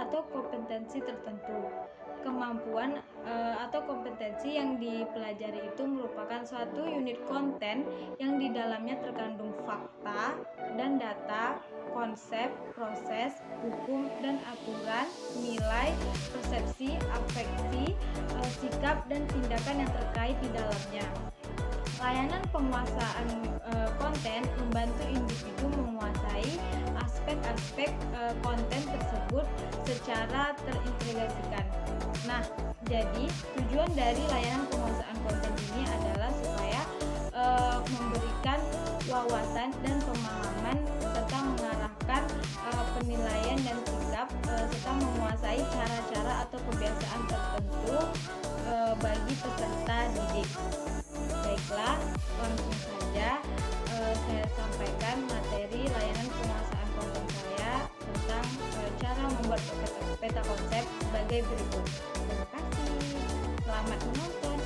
atau kompetensi tertentu. Kemampuan atau kompetensi yang dipelajari itu merupakan suatu unit konten yang di dalamnya terkandung fakta dan data, konsep, proses, hukum dan aturan, nilai, persepsi, afeksi, sikap dan tindakan yang terkait di dalamnya. Layanan penguasaan konten membantu individu menguasai aspek-aspek konten tersebut secara terintegrasikan. Nah, jadi tujuan dari layanan penguasaan konten ini adalah supaya memberikan wawasan dan pemahaman serta mengarahkan penilaian dan sikap serta menguasai cara-cara atau kebiasaan tertentu bagi peserta didik. Baiklah, langsung saja saya sampaikan materi layanan penguasaan konten saya tentang cara membuat peta konsep sebagai berikut. Terima kasih. Selamat menonton.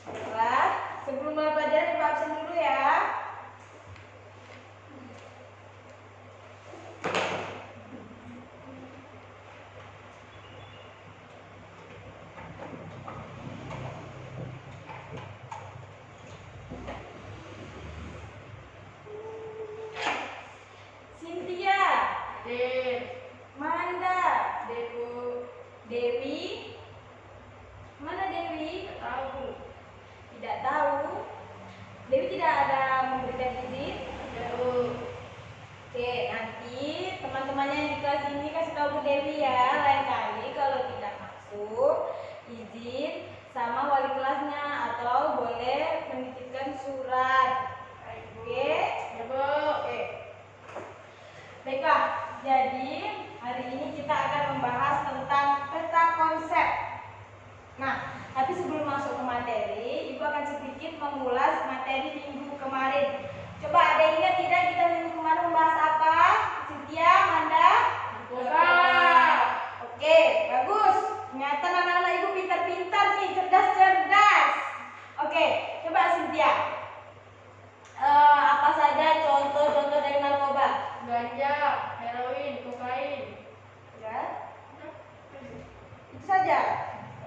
Baiklah, sebelum mulai pelajaran Ibu absen dulu ya. Cynthia, Manda, Dewi, mana Dewi? Tidak tahu. Dewi tidak ada memberikan izin. Oke, nanti teman-temannya yang di kelas ini kasih tahu ke Dewi ya. Lain kali kalau tidak masuk, izin sama wali kelasnya atau boleh menitipkan surat. Oke, ya Bu. Oke. Baiklah, jadi hari ini kita akan membahas tentang peta konsep. Nah, tapi sebelum masuk ke materi, Ibu akan sedikit mengulas materi minggu kemarin. Coba ada yang ingat tidak kita minggu kemarin membahas apa? Cynthia, Manda? Oke, bagus. Ternyata anak-anak Ibu pintar-pintar nih, cerdas-cerdas. Oke, coba Cynthia. Apa saja contoh-contoh dari narkoba? Ganja, heroin, kokain. Ya. Itu saja.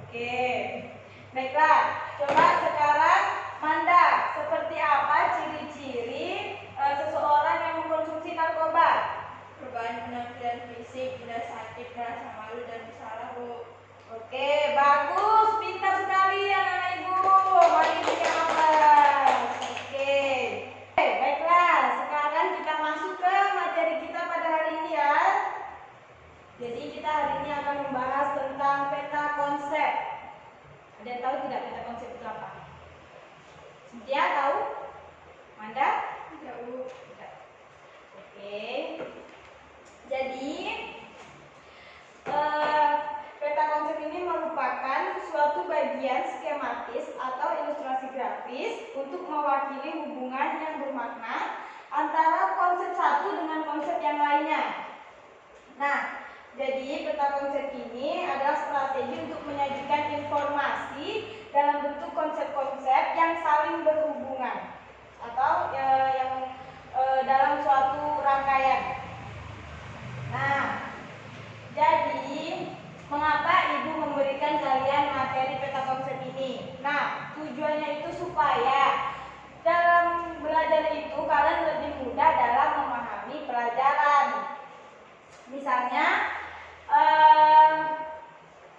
Oke. Baiklah, coba sekarang Manda, seperti apa ciri-ciri seseorang yang mengkonsumsi narkoba? Perubahan penampilan fisik, mudah sakit, merasa malu dan bersalah, Bu. Oke, bagus, pintar sekali anak-anak Ibu. Mari kita aplaus. Oke. Baiklah, sekarang kita masuk ke materi kita pada hari ini ya. Jadi kita hari ini akan membahas tentang peta konsep. Ada yang tahu tidak peta konsep itu apa? Cynthia tahu? Manda? Tidak, Bu. Tidak. Oke. Jadi peta konsep ini merupakan suatu bagian skematis atau ilustrasi grafis untuk mewakili hubungan yang bermakna antara konsep satu dengan konsep yang lainnya. Nah, jadi konsep-konsep yang saling berhubungan atau yang dalam suatu rangkaian. Nah, jadi mengapa ibu memberikan kalian materi peta konsep ini? Nah, tujuannya itu supaya dalam belajar itu kalian lebih mudah dalam memahami pelajaran. Misalnya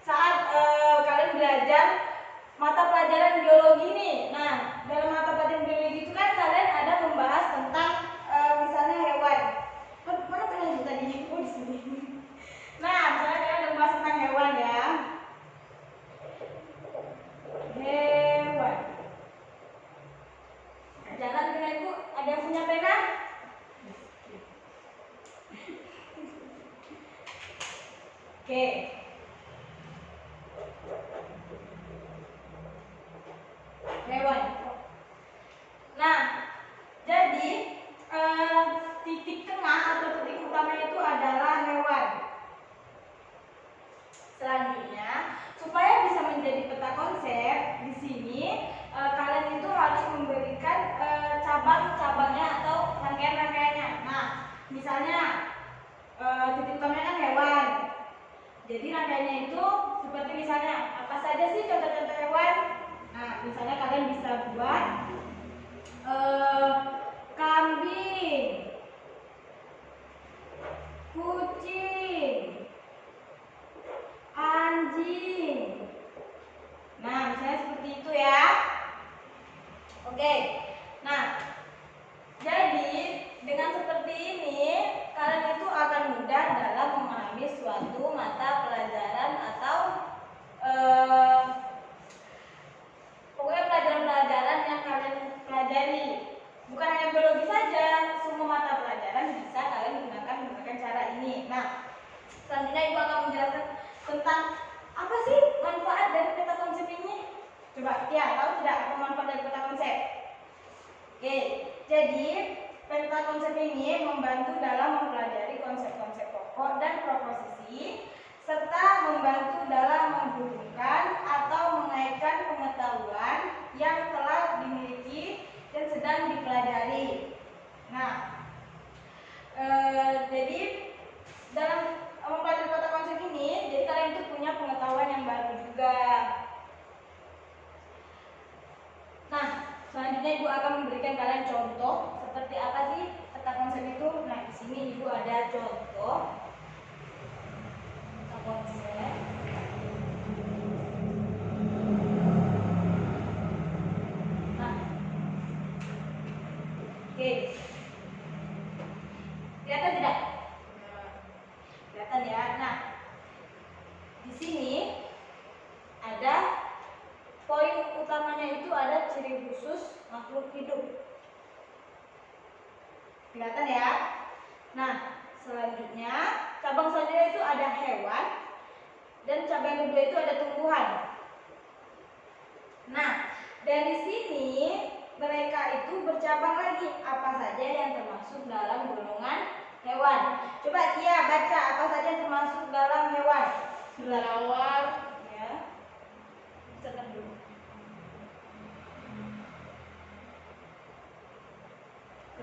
saat kalian belajar mata pelajaran biologi nih. Nah, dalam mata pelajaran biologi itu kan kalian ada membahas tentang misalnya hewan. Mana pengen tadi? Oh, di sini. Nah, misalnya kalian ada membahas tentang hewan ya. Hewan. Nah, jangan dengan ibu, ada yang punya pena? Oke. Hewan. Nah, jadi titik tengah atau titik utama itu adalah hewan. Selanjutnya, supaya bisa menjadi peta konsep, di sini kalian itu harus memberikan cabang-cabangnya atau rangkaian-rangkaiannya. Nah, misalnya titik utamanya kan hewan. Jadi rangkaiannya itu seperti misalnya apa saja sih contoh-contoh hewan? Nah, misalnya kalian bisa buat kambing, kucing, anjing. Nah, misalnya seperti itu ya. Oke. Nah, jadi dengan seperti ini kalian itu akan mudah dalam memahami suatu mata pelajaran atau pokoknya pelajaran-pelajaran yang kalian pelajari. Bukan hanya biologi saja, semua mata pelajaran bisa kalian menggunakan cara ini. Nah, selanjutnya ibu akan menjelaskan tentang apa sih manfaat dari peta konsep ini. Coba ya, tahu tidak apa manfaat dari peta konsep? Oke, jadi peta konsep ini membantu dalam mempelajari konsep-konsep pokok dan proposisi serta membantu dalam menghubungkan atau mengaitkan pengetahuan yang telah dimiliki dan sedang dipelajari. Nah, jadi dalam mempelajari peta konsep ini, jadi kalian itu punya pengetahuan yang baru juga. Nah, selanjutnya ibu akan memberikan kalian contoh seperti apa sih peta konsep itu. Nah, di sini ibu ada contoh peta konsep. Nah, oke, kelihatan tidak? Kelihatan ya. Nah, di sini ada poin utamanya itu ada ciri khusus makhluk hidup. Kelihatan ya? Nah, selanjutnya cabang selanjutnya itu ada hewan dan cabang kedua itu ada tumbuhan. Nah, dari sini mereka itu bercabang lagi apa saja yang termasuk dalam golongan hewan. Coba Tia baca apa saja yang termasuk dalam hewan. Kelelawar, Ya. Catat dulu.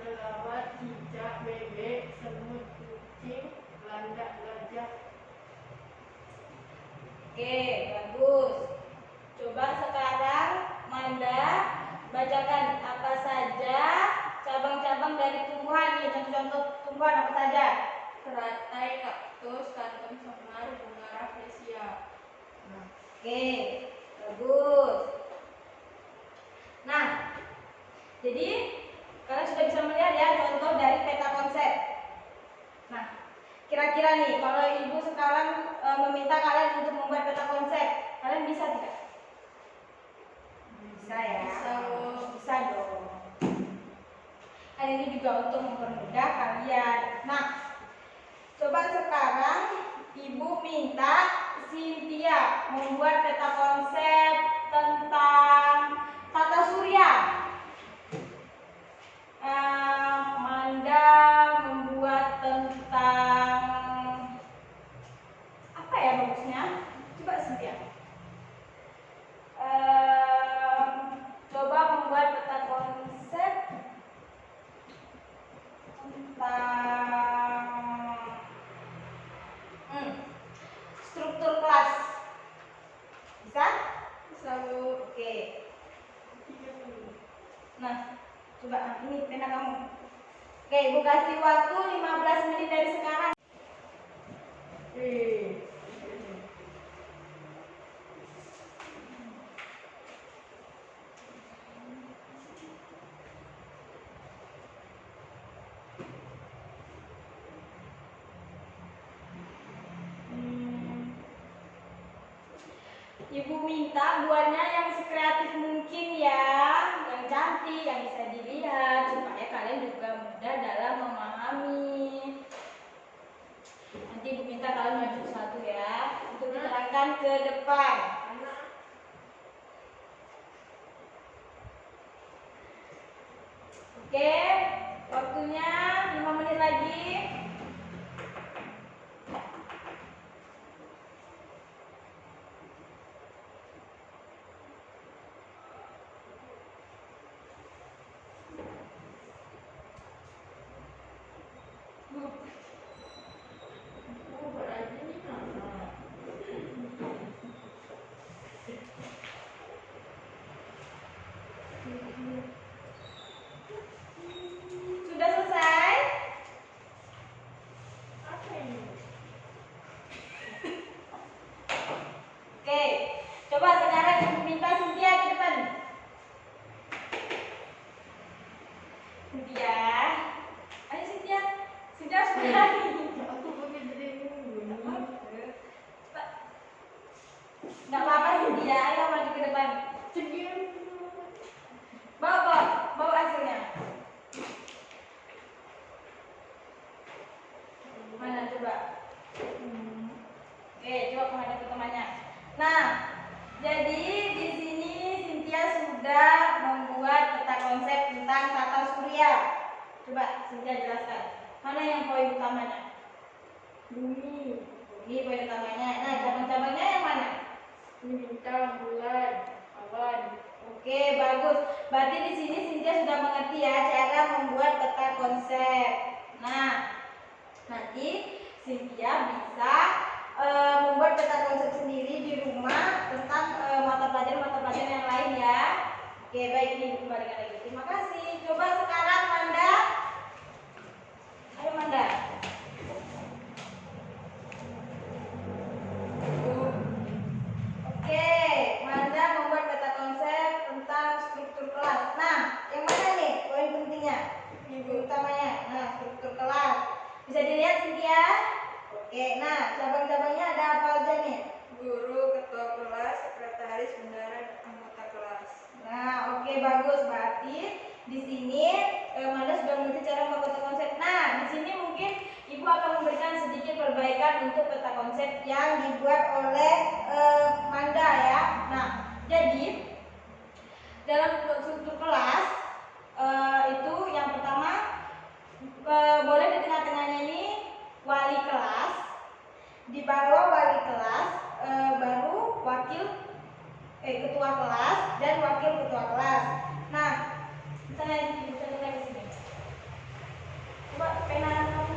kelelawar, cicak, bebek, semut, kucing, landak, gajah. Oke, bagus. Coba sekarang Manda bacakan apa saja cabang-cabang dari tumbuhan nih, contoh-contoh tumbuhan apa saja? Teratai, kaktus, kantong semar, bunga rafflesia. Oke, bagus. Nah, jadi kalian sudah bisa melihat ya contoh dari peta konsep. Nah, kira-kira nih kalau ibu sekarang meminta kalian untuk membuat peta konsep, kalian bisa tidak? Bisa ya? Bisa, Bu. Bisa dong. Kan ini juga untuk mempermudah kalian. Nah, coba sekarang ibu minta Cynthia membuat peta konsep tentang tata surya. Manda membuat tentang apa ya bagusnya? Coba Cynthia. Coba ini pena kamu. Oke, Ibu kasih waktu 15 menit dari sekarang. Ibu minta buatnya yang sekreatif mungkin ya, yang cantik, yang bisa dilihat, supaya kalian juga mudah dalam memahami. Nanti Ibu minta kalian maju satu ya, untuk diterangkan ke depan. Oke, waktunya 5 menit lagi. Sudah selesai? Oke, coba sekarang Ibu minta Cynthia ke depan. Cynthia, ayo Cynthia, sudah. Nggak apa-apa Cynthia, ayo maju ke depan. Bawa hasilnya. Mana coba? Oke, coba menghadap ke temannya. Nah, jadi di sini Cynthia sudah membuat peta konsep tentang tata surya. Coba Cynthia jelaskan. Mana yang poin utamanya? Bumi, Ini poin utamanya. Nah, cabang-cabangnya yang mana? bintang, bulan, awan. Oke, bagus. Berarti di sini Cynthia sudah mengerti ya cara membuat peta konsep. Nah, nanti Cynthia bisa membuat peta konsep sendiri di rumah tentang mata pelajaran yang lain ya. Oke, baik, ini kembalikan lagi. Terima kasih. Coba sekarang Manda. Ayo Manda. Oke, Manda membuat peta konsep tentang struktur kelas. Nah, yang mana nih poin pentingnya? Ibu utamanya. Nah, struktur kelas. Bisa dilihat Cynthia? Oke, nah cabang-cabangnya ada apa aja nih? Guru, ketua kelas, sekretaris, bendahara, dan anggota kelas. Nah, oke, bagus. Berarti di sini Manda sudah mengerti cara membuat peta konsep. Nah, di sini mungkin Ibu akan memberikan sedikit perbaikan untuk peta konsep yang dibuat oleh Manda ya. Nah, jadi dalam struktur kelas itu yang pertama boleh di tengah-tengahnya ini wali kelas, di bawah wali kelas baru ketua kelas dan wakil ketua kelas. Nah, misalnya bisa lihat di sini. Coba pena kamu.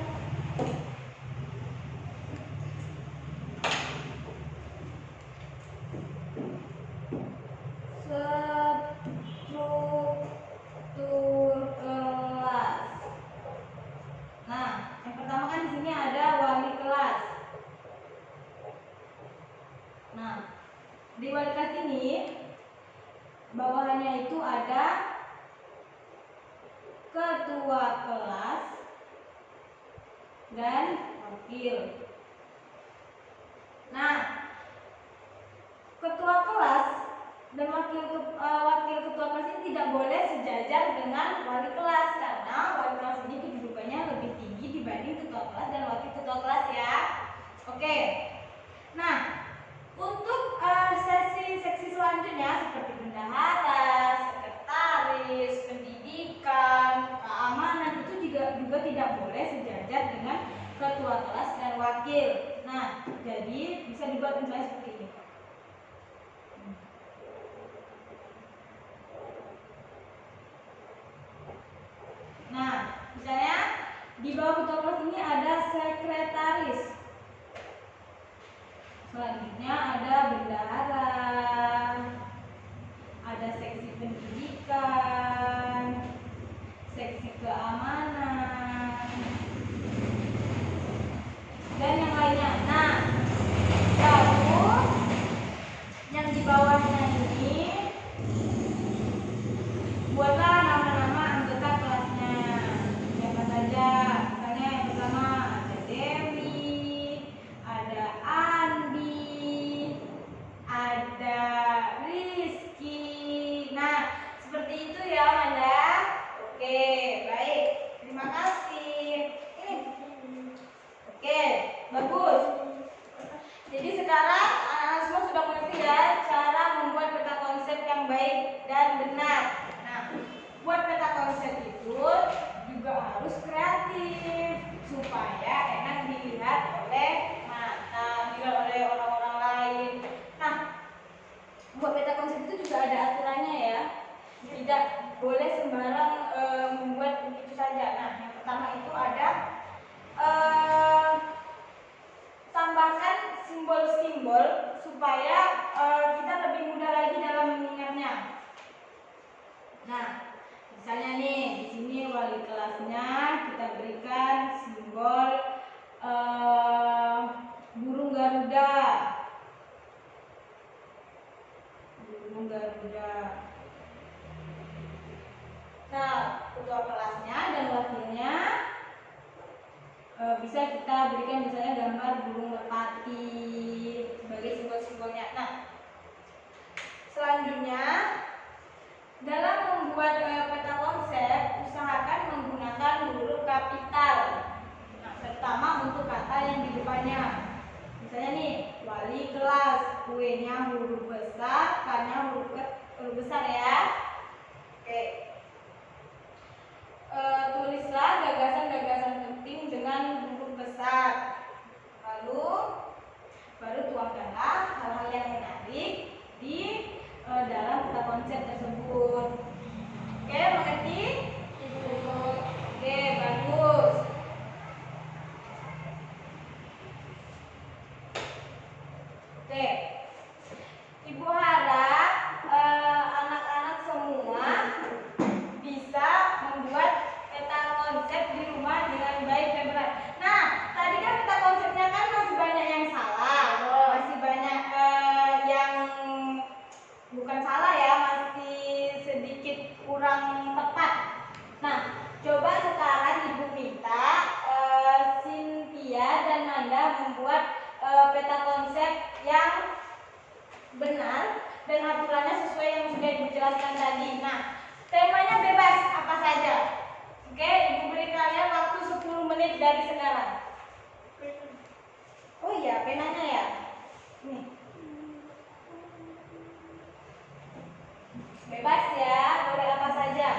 Struktur kelas. Nah, yang pertama kan di sini ada wali kelas. Nah, di wali kelas ini bawahannya itu ada ketua kelas dan wakil. Nah, ketua kelas dan wakil ketua kelas ini tidak boleh sejajar dengan wali kelas karena wali kelas ini kedudukannya lebih tinggi dibanding ketua kelas dan wakil ketua kelas ya. Oke. Nah, untuk seksi selanjutnya seperti bendahara, sekretaris, pendidikan, keamanan itu juga tidak boleh sejajar dengan ketua kelas dan wakil. Nah, jadi bisa dibuat misalnya seperti ini. Nah, misalnya di bawah ketua kelas ini ada sekretaris. Selanjutnya ada bendahara, ada seksi pendidikan, seksi keamanan, dan yang lainnya. Nah, lalu yang di bawahnya ini buatlah nama-nama anggota kelasnya. Siapa saja? Misalnya yang pertama ada Dewi, ada Andi, ada Rizky. Nah, seperti itu ya, Manda. Oke, baik. Terima kasih. Oke, bagus. Jadi sekarang anak-anak semua sudah mengerti ya cara membuat peta konsep yang baik dan benar. Nah, buat peta konsep itu juga harus kreatif supaya enak dilihat oleh mata, dilihat oleh orang-orang lain. Nah, buat peta konsep itu juga ada aturannya ya. Tidak boleh sembarang membuat begitu saja. Nah, yang pertama itu ada tambahkan simbol-simbol supaya kita lebih mudah lagi dalam mengingatnya. Nah, misalnya nih di sini wali kelasnya kita berikan simbol burung Garuda. Burung Garuda. Nah, ketua kelasnya dan wakilnya bisa kita berikan misalnya gambar burung merpati sebagai simbol-simbolnya. Nah, selanjutnya dalam membuat peta konsep usahakan menggunakan huruf kapital. Nah, terutama untuk kata yang di depannya. Misalnya nih, wali kelas, W-nya huruf besar, K-nya huruf besar ya. Oke. Tulislah gagasan-gagasan penting dengan huruf besar. Lalu baru tuangkanlah hal-hal yang menarik di dalam peta konsep tersebut. Oke, mengerti? Oke, bagus. Oke. Ibu harap anak-anak semua bisa membuat peta konsep di rumah dengan baik dan benar. Nah, tadi kan peta konsepnya kan masih banyak yang salah, masih banyak yang bukan salah ya, masih sedikit kurang tepat. Nah, coba sekarang ibu minta Cynthia dan Nanda membuat peta konsep yang benar dan aturannya sesuai yang sudah ibu jelaskan tadi. Nah, temanya bebas apa saja. Oke, ibu beri kalian waktu 10 menit dari sekarang. Oh iya, penanya ya. Nih. Bebas ya, boleh apa saja.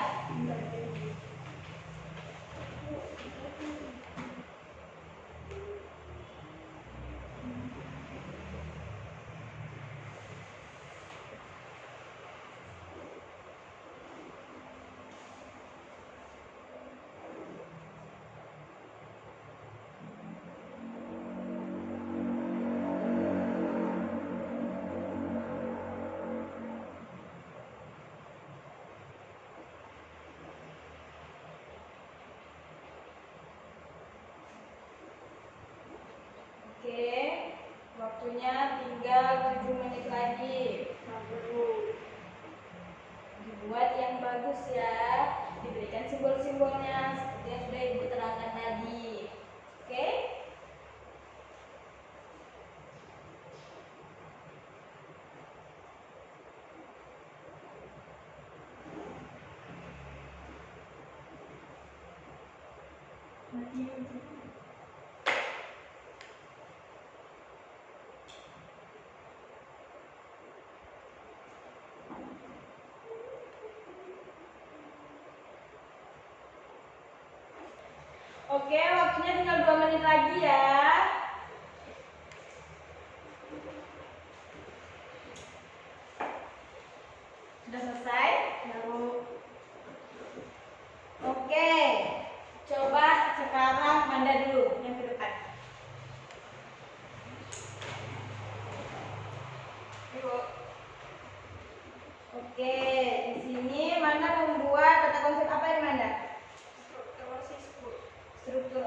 Oke, waktunya tinggal 7 menit lagi. Dibuat yang bagus ya, diberikan simbol-simbolnya seperti yang sudah ibu terangkan tadi. Oke? Oke, waktunya tinggal 2 menit lagi ya. Sudah selesai? Baru. Oke, coba sekarang Manda dulu yang ke depan. Yuk. Oke, di sini Manda membuat peta konsep apa ini Manda?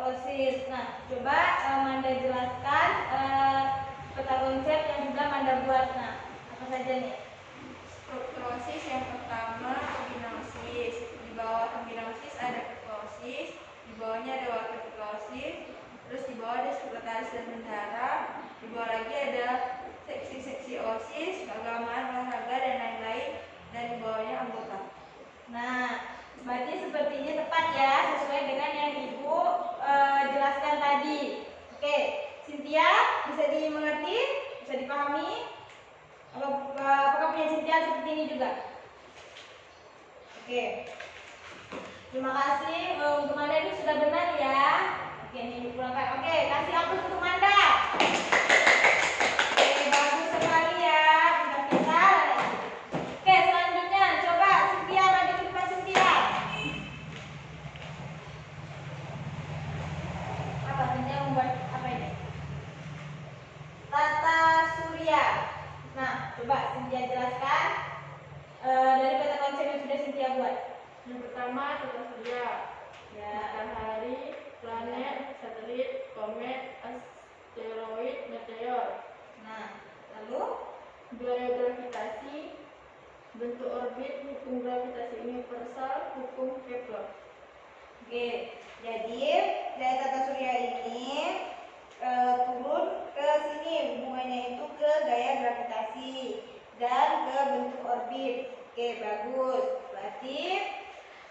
OSIS. Nah, coba Manda jelaskan peta konsep yang sudah Manda buat. Nah, apa saja nih? Struktur OSIS yang pertama pembina OSIS. Di bawah pembina OSIS ada ketua OSIS, di bawahnya ada wakil ketua OSIS, terus di bawah ada sekretaris dan bendahara, di bawah lagi ada seksi-seksi OSIS, keagamaan, olahraga dan lain-lain, dan di bawahnya anggota. Nah, berarti sepertinya tepat ya, sesuai dengan yang Ibu jelaskan tadi. Oke, Cynthia, bisa dimengerti? Bisa dipahami? Apakah punya Cynthia seperti ini juga? Oke. Terima kasih untuk Manda, ini sudah benar ya. Oke, ini dipulangkan. Oke, kasih aplaus untuk Manda. Oke, bagus sekali ya. Pintar-pintar. Oke, selanjutnya coba Cynthia, maju ke depan Cynthia. Apa Cynthia membuat apa ini? Tata surya. Nah, coba Cynthia jelaskan dari peta konsep yang sudah Cynthia buat. Yang pertama tata surya, Ya. matahari, planet, satelit, komet, asteroid, meteor. Nah, lalu Gaya gravitasi, bentuk orbit, hukum gravitasi universal, hukum Kepler. oke, jadi dari tata surya ini turun ke sini, hubungannya itu ke gaya gravitasi dan ke bentuk orbit. Oke, bagus. Berarti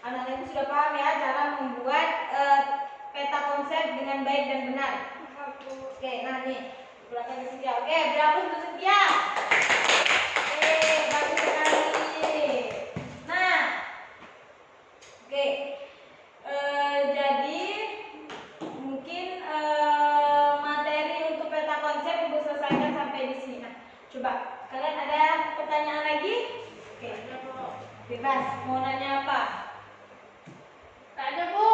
anak-anak itu sudah paham ya cara membuat peta konsep dengan baik dan benar. Oke, nah nih belakang ke Cynthia. Oke, berapa untuk Cynthia? Oke, bagus sekali. Nah, oke. Jadi mungkin materi untuk peta konsep Ibu selesaikan sampai di sini. Nah, coba kalian ada pertanyaan lagi? Oke, bebas. Mau nanya apa? Ada Bu.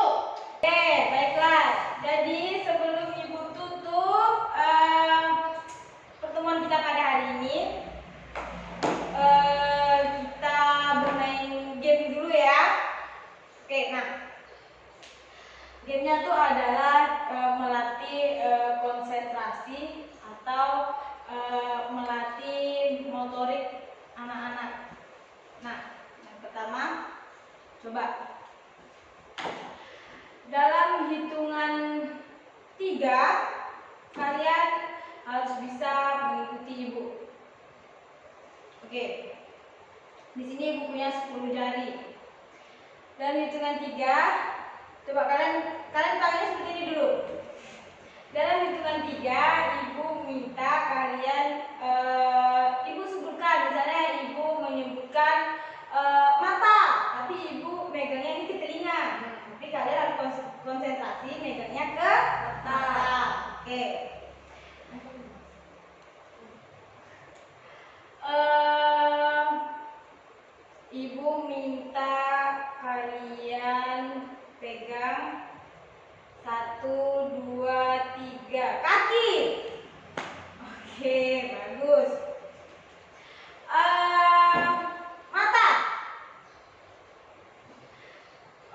Oke, baiklah. Jadi sebelum Ibu tutup pertemuan kita pada hari ini, kita bermain game dulu ya. Oke, nah gamenya tuh adalah melatih konsentrasi atau melatih motorik anak-anak. Nah, yang pertama, coba dalam hitungan 3 kalian harus bisa mengikuti Ibu. Oke, di sini Ibu punya 10 jari. Dalam hitungan 3, coba kalian panggilnya seperti ini dulu. Dalam hitungan 3, Ibu minta kalian Ibu sebutkan, misalnya Ibu menyebutkan mata, tapi Ibu megangnya ini ke telinga. Tapi kalian harus konsentrasi megangnya ke mata. Oke. Ibu minta kalian pegang 1, 2, 3 kaki. Oke, bagus. Mata.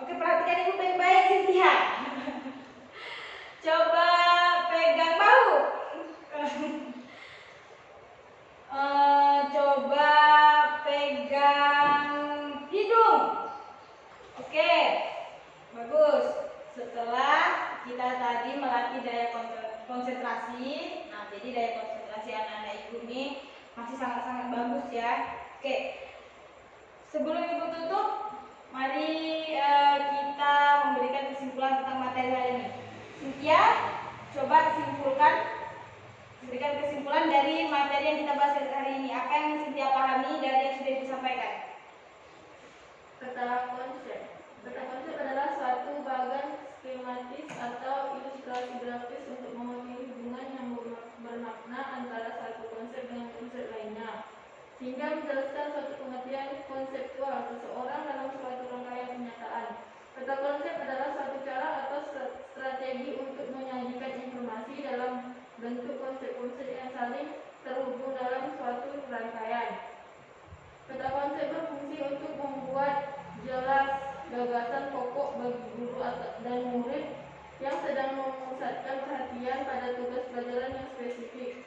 Oke, perhatikan Ibu baik-baik Cynthia. Coba pegang bahu. Coba pegang hidung. Oke, bagus. Setelah kita tadi melatih daya konsentrasi, nah jadi daya konsentrasi anak-anak Ibu ini masih sangat-sangat bagus ya. Oke, sebelum Ibu tutup, mari kita memberikan kesimpulan tentang materi hari ini. Cynthia, coba berikan kesimpulan dari materi yang kita bahas hari ini. Apa yang Cynthia pahami dari yang sudah disampaikan? Peta konsep. Peta konsep adalah suatu bagan skematis atau ilustrasi grafis untuk memahami hubungan yang bermakna antara satu konsep dengan konsep lainnya, sehingga menjelaskan suatu pengertian konseptual seseorang dalam suatu rangkaian kenyataan. Peta konsep adalah suatu cara atau strategi untuk menyajikan informasi dalam bentuk konsep-konsep yang saling terhubung dalam suatu rangkaian. Peta konsep berfungsi untuk membuat jelas gagasan pokok bagi guru dan murid yang sedang pada tugas pelajaran yang spesifik.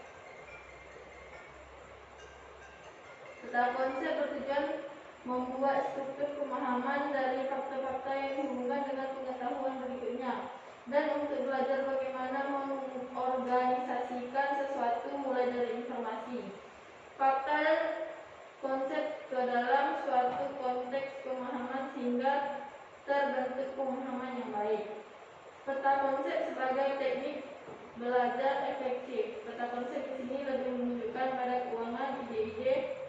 Peta konsep bertujuan membuat struktur pemahaman dari fakta-fakta yang dihubungkan dengan pengetahuan berikutnya, dan untuk belajar bagaimana mengorganisasikan sesuatu mulai dari informasi, fakta, konsep ke dalam suatu konteks pemahaman sehingga terbentuk pemahaman yang baik. Peta konsep sebagai teknik belajar efektif. Peta konsep di sini lebih menunjukkan pada keuangan ide-ide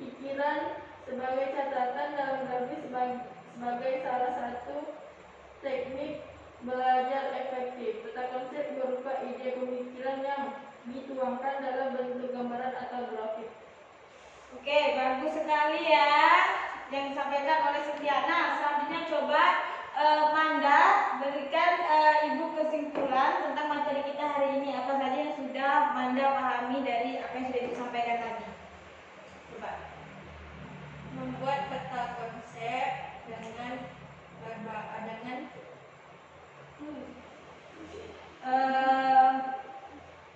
pikiran sebagai catatan dalam grafis sebagai salah satu teknik belajar efektif. Peta konsep berupa ide pemikiran yang dituangkan dalam bentuk gambaran atau grafik. Oke, bagus sekali ya yang disampaikan oleh Setiana. Selanjutnya coba Manda berikan Ibu kesimpulan tentang materi kita hari ini. Apa saja yang sudah Manda pahami dari apa yang sudah Ibu sampaikan tadi? Coba. Membuat peta konsep dengan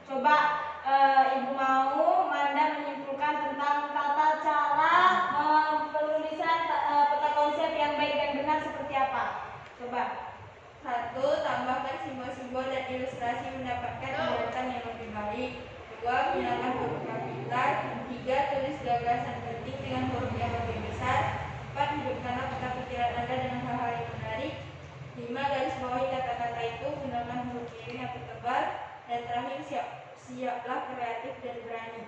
coba Ibu mau Manda menyimpulkan tentang tata cara penulisan peta konsep yang baik dan benar seperti apa? Coba. 1. Tambahkan simbol-simbol dan ilustrasi mendapatkan penjelasan yang lebih baik. 2. Gunakan huruf kapital. 3. Tulis gagasan penting dengan huruf yang lebih besar. 4. Hidupkanlah peta pikiran Anda dengan hal-hal yang menarik. 5. Garis bawahi kata-kata itu, gunakan huruf miring atau tebal. Dan terakhir, siaplah kreatif dan berani.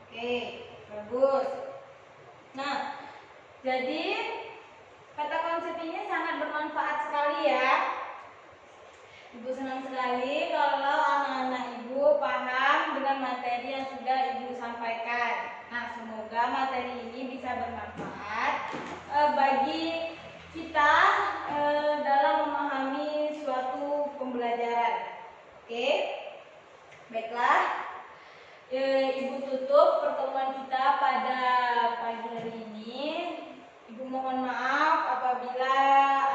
Oke, bagus. Nah, jadi kata konsep ini sangat bermanfaat sekali ya. Ibu senang sekali kalau anak-anak Ibu paham dengan materi yang sudah Ibu sampaikan. Nah, semoga materi ini bisa bermanfaat bagi kita dalam memahami suatu pembelajaran. Oke, baiklah. Ibu tutup pertemuan kita pada pagi hari ini. Ibu mohon maaf apabila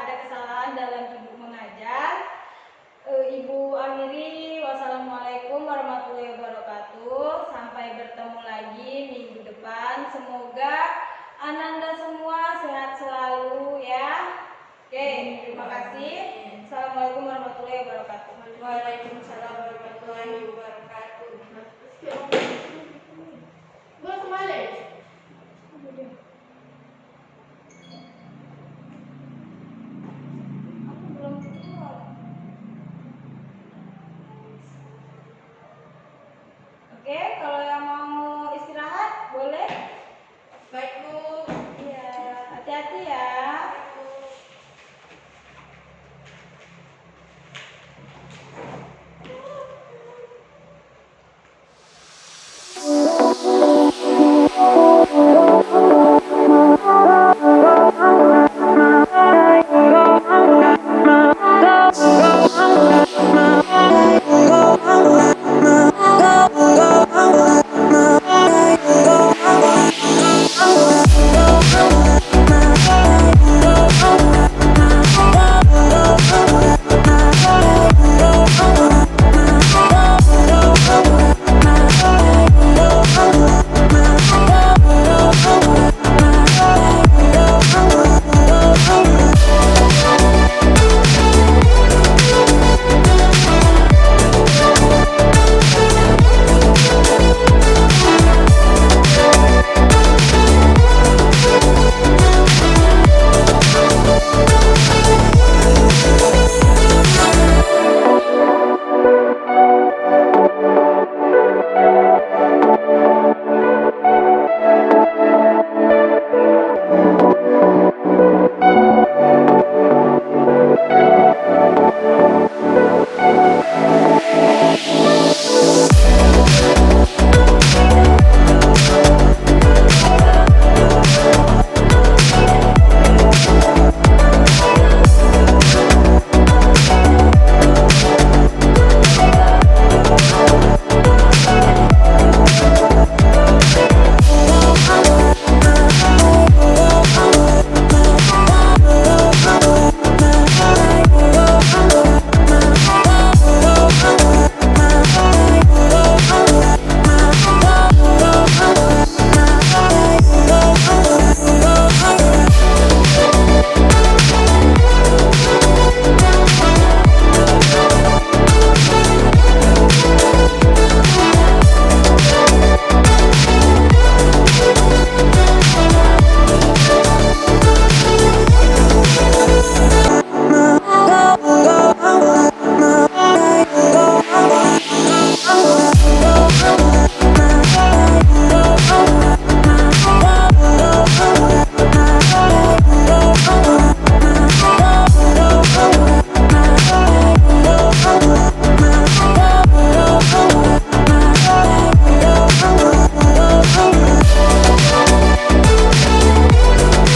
ada kesalahan dalam Ibu mengajar. Ibu akhiri, wassalamualaikum warahmatullahi wabarakatuh. Sampai bertemu lagi minggu depan. Semoga Ananda semua sehat selalu ya. Oke, terima kasih. Assalamualaikum warahmatullahi wabarakatuh. Waalaikumsalam warahmatullahi wabarakatuh.